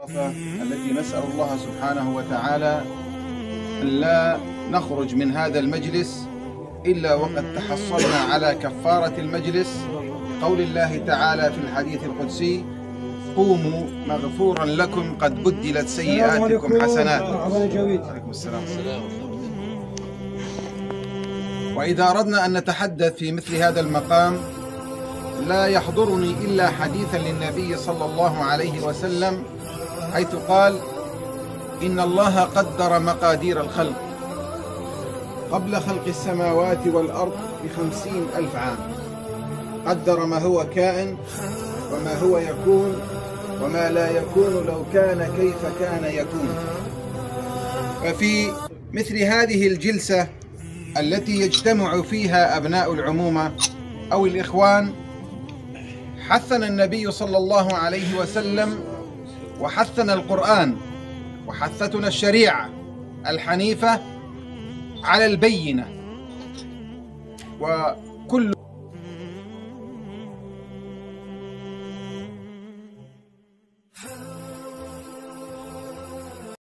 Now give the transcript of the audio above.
التي نسأل الله سبحانه وتعالى أن لا نخرج من هذا المجلس إلا وقد تحصلنا على كفارة المجلس، قول الله تعالى في الحديث القدسي: قوموا مغفورا لكم قد بدلت سيئاتكم حسنات. عليكم السلام. وإذا أردنا أن نتحدث في مثل هذا المقام لا يحضرني إلا حديثا للنبي صلى الله عليه وسلم، حيث قال: إن الله قدر مقادير الخلق قبل خلق السماوات والأرض ب50,000 عام، قدر ما هو كائن وما هو يكون وما لا يكون لو كان كيف كان يكون. ففي مثل هذه الجلسة التي يجتمع فيها أبناء العمومة أو الإخوان، حثنا النبي صلى الله عليه وسلم وحثنا القرآن وحثتنا الشريعة الحنيفة على البينة، وكل